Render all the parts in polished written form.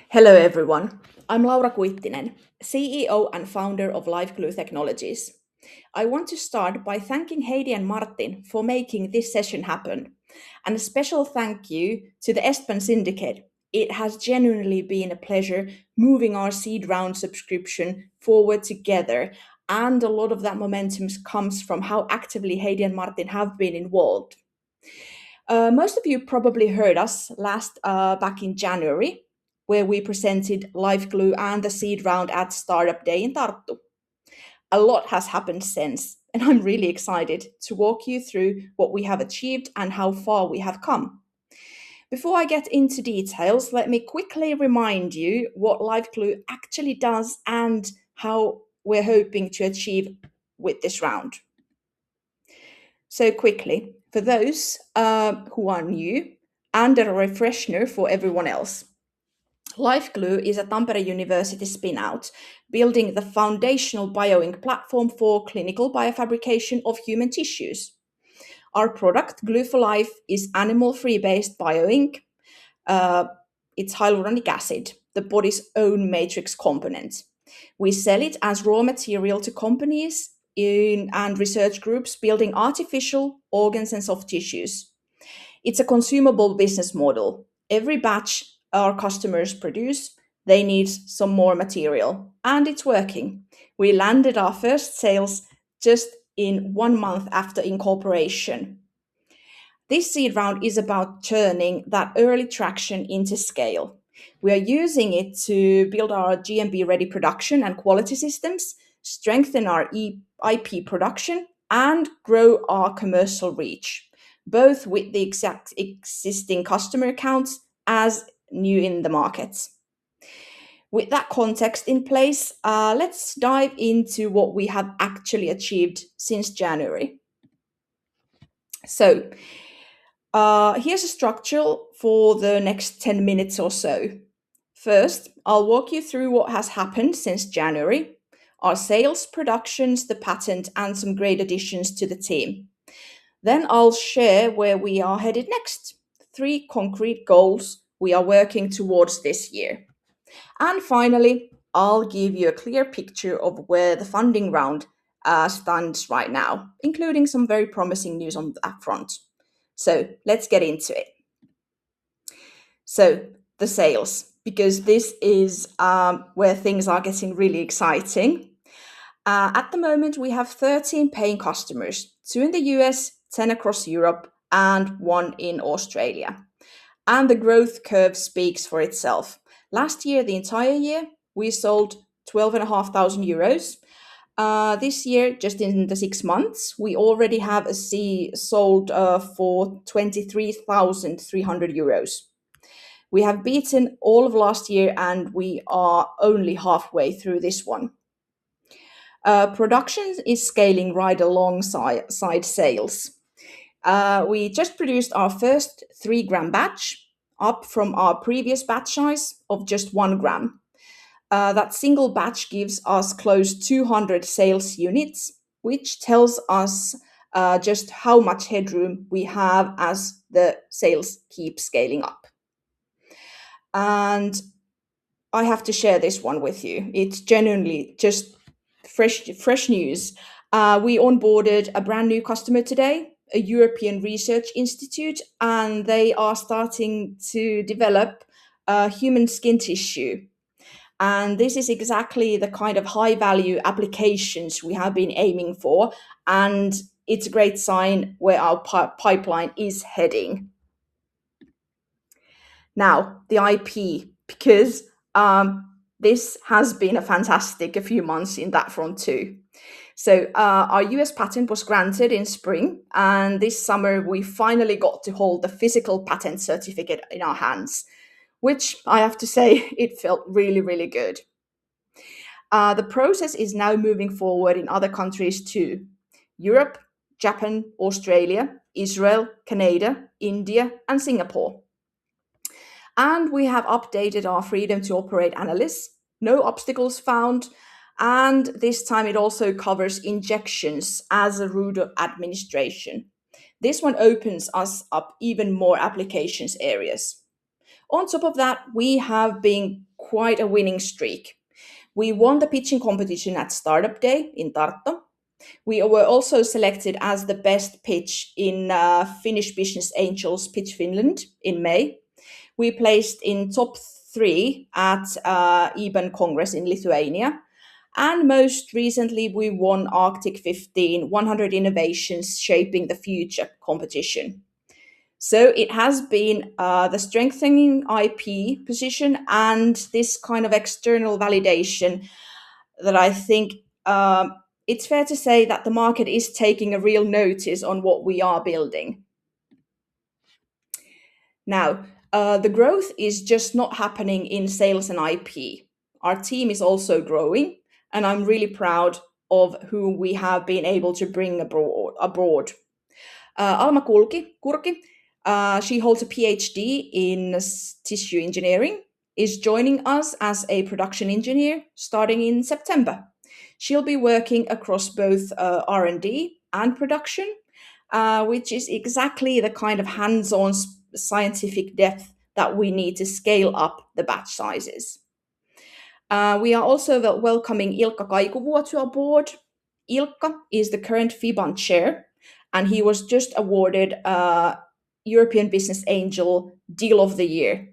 Hello, everyone. I'm Laura Kuittinen, CEO and founder of LifeGlue Technologies. I want to start by thanking Heidi and Martin for making this session happen. And a special thank you to the Espen Syndicate. It has genuinely been a pleasure moving our seed round subscription forward together. And a lot of that momentum comes from how actively Heidi and Martin have been involved. Most of you probably heard us last back in January, where we presented LifeGlue and the seed round at Startup Day in Tartu. A lot has happened since, and I'm really excited to walk you through what we have achieved and how far we have come. Before I get into details, let me quickly remind you what LifeGlue actually does and how we're hoping to achieve with this round. So, quickly, for those who are new, and a refresher for everyone else. LifeGlue is a Tampere University spin-out, building the foundational bioink platform for clinical biofabrication of human tissues. Our product, Glue for Life, is animal-free based bioink. Uh, it's hyaluronic acid, the body's own matrix component. We sell it as raw material to companies and research groups building artificial organs and soft tissues. It's a consumable business model. Every batch our customers produce, they need some more material, and it's working. We landed our first sales just in 1 month after incorporation. This seed round is about turning that early traction into scale. We are using it to build our GMP ready production and quality systems, strengthen our IP production, and grow our commercial reach, both with the exact existing customer accounts as new in the markets. With that context in place, let's dive into what we have actually achieved since January. So, here's a structure for the next 10 minutes or so. First, I'll walk you through what has happened since January, our sales, productions, the patent, and some great additions to the team. Then I'll share where we are headed next, three concrete goals we are working towards this year. And finally, I'll give you a clear picture of where the funding round stands right now, including some very promising news on that front. So let's get into it. So, the sales, because this is where things are getting really exciting. At the moment, we have 13 paying customers, two in the US, 10 across Europe, and one in Australia. And the growth curve speaks for itself. Last year, the entire year, we sold 12,500 euros. This year, just in the 6 months, we already have a C sold for 23,300 euros. We have beaten all of last year and we are only halfway through this one. Production is scaling right alongside sales. We just produced our first 3 gram batch, up from our previous batch size of just 1 gram. That single batch gives us close 200 sales units, which tells us just how much headroom we have as the sales keep scaling up. And I have to share this one with you. It's genuinely just fresh news. We onboarded a brand new customer today, a European research institute, and they are starting to develop human skin tissue. And this is exactly the kind of high value applications we have been aiming for. And it's a great sign where our pipeline is heading. Now, the IP, because this has been a fantastic few months in that front too. So, our US patent was granted in spring, and this summer we finally got to hold the physical patent certificate in our hands, which I have to say, it felt really, really good. The process is now moving forward in other countries too: Europe, Japan, Australia, Israel, Canada, India, and Singapore. And we have updated our freedom to operate analysts. No obstacles found. And this time it also covers injections as a route of administration. This one opens us up even more applications areas. On top of that, we have been quite a winning streak. We won the pitching competition at Startup Day in Tartu. We were also selected as the best pitch in Finnish Business Angels Pitch Finland in May. We placed in top three at EBAN Congress in Lithuania. And most recently, we won Arctic 15 100 Innovations Shaping the Future competition. So it has been the strengthening IP position and this kind of external validation that I think it's fair to say that the market is taking a real notice on what we are building. Now, the growth is just not happening in sales and IP. Our team is also growing, and I'm really proud of who we have been able to bring abroad. Alma Kurki, she holds a PhD in tissue engineering, is joining us as a production engineer starting in September. She'll be working across both R&D and production, which is exactly the kind of hands-on scientific depth that we need to scale up the batch sizes. We are also welcoming Ilkka Kaikuvuo to our board. Ilkka is the current FIBAN chair, and he was just awarded European Business Angel Deal of the Year.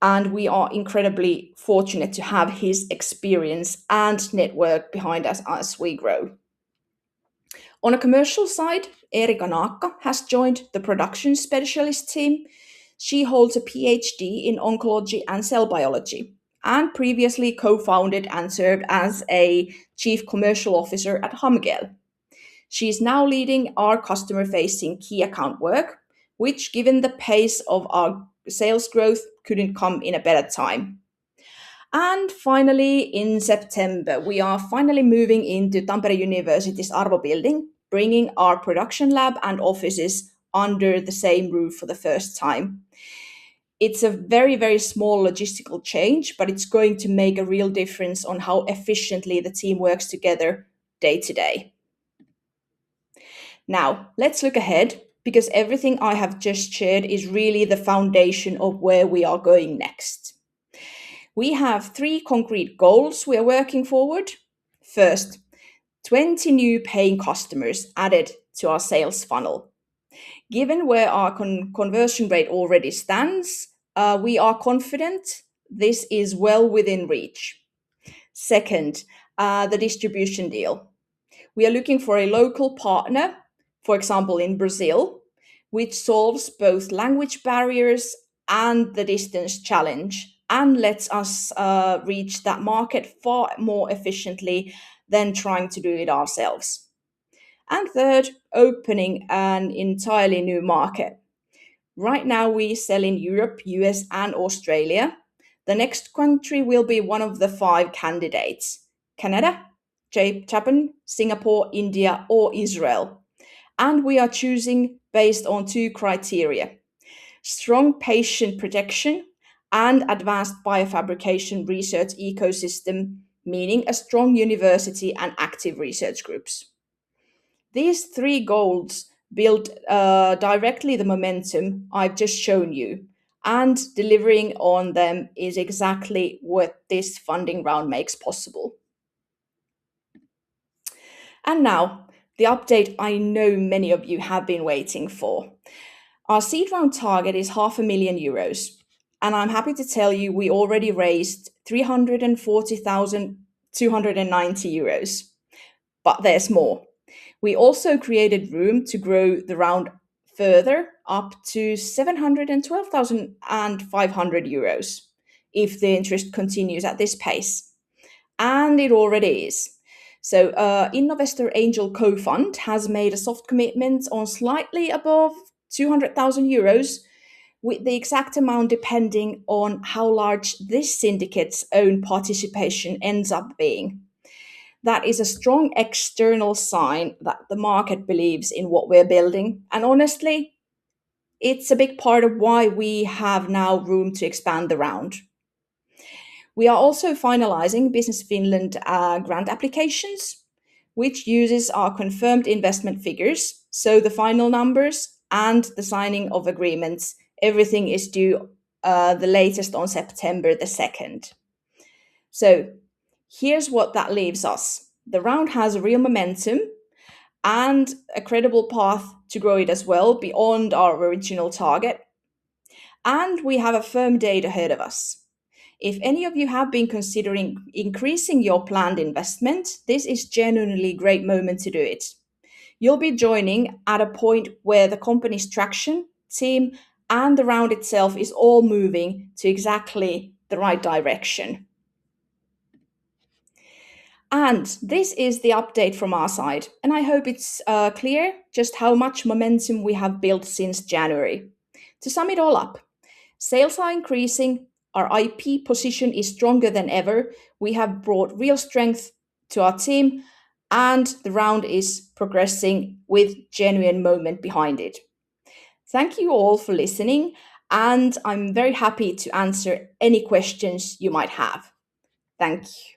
And we are incredibly fortunate to have his experience and network behind us as we grow. On a commercial side, Erika Naakka has joined the production specialist team. She holds a PhD in oncology and cell biology and previously co-founded and served as a chief commercial officer at Hamgel. She is now leading our customer-facing key account work, which, given the pace of our sales growth, couldn't come in a better time. And finally, in September, we are finally moving into Tampere University's Arvo building, bringing our production lab and offices under the same roof for the first time. It's a very, very small logistical change, but it's going to make a real difference on how efficiently the team works together day to day. Now, let's look ahead, because everything I have just shared is really the foundation of where we are going next. We have 3 concrete goals we are working forward. First, 20 new paying customers added to our sales funnel. Given where our conversion rate already stands, we are confident this is well within reach. Second, the distribution deal. We are looking for a local partner, for example, in Brazil, which solves both language barriers and the distance challenge and lets us reach that market far more efficiently than trying to do it ourselves. And third, opening an entirely new market. Right now, we sell in Europe, US, and Australia. The next country will be one of the 5 candidates: Canada, Japan, Singapore, India, or Israel. And we are choosing based on 2 criteria: strong patient protection and advanced biofabrication research ecosystem, meaning a strong university and active research groups. These 3 goals build directly the momentum I've just shown you, and delivering on them is exactly what this funding round makes possible. And now, the update I know many of you have been waiting for. Our seed round target is €500,000, and I'm happy to tell you we already raised €340,290. But there's more. We also created room to grow the round further up to €712,500 if the interest continues at this pace. And it already is. So, Innovestor Angel Co-Fund has made a soft commitment on slightly above €200,000, with the exact amount depending on how large this syndicate's own participation ends up being. That is a strong external sign that the market believes in what we're building. And honestly, it's a big part of why we have now room to expand the round. We are also finalizing Business Finland grant applications, which uses our confirmed investment figures. So the final numbers and the signing of agreements, everything is due the latest on September the 2nd. So here's what that leaves us. The round has real momentum and a credible path to grow it as well beyond our original target. And we have a firm date ahead of us. If any of you have been considering increasing your planned investment, this is genuinely a great moment to do it. You'll be joining at a point where the company's traction, team, and the round itself is all moving to exactly the right direction. And this is the update from our side. And I hope it's clear just how much momentum we have built since January. To sum it all up, sales are increasing, our IP position is stronger than ever, we have brought real strength to our team, and the round is progressing with genuine moment behind it. Thank you all for listening, and I'm very happy to answer any questions you might have. Thank you.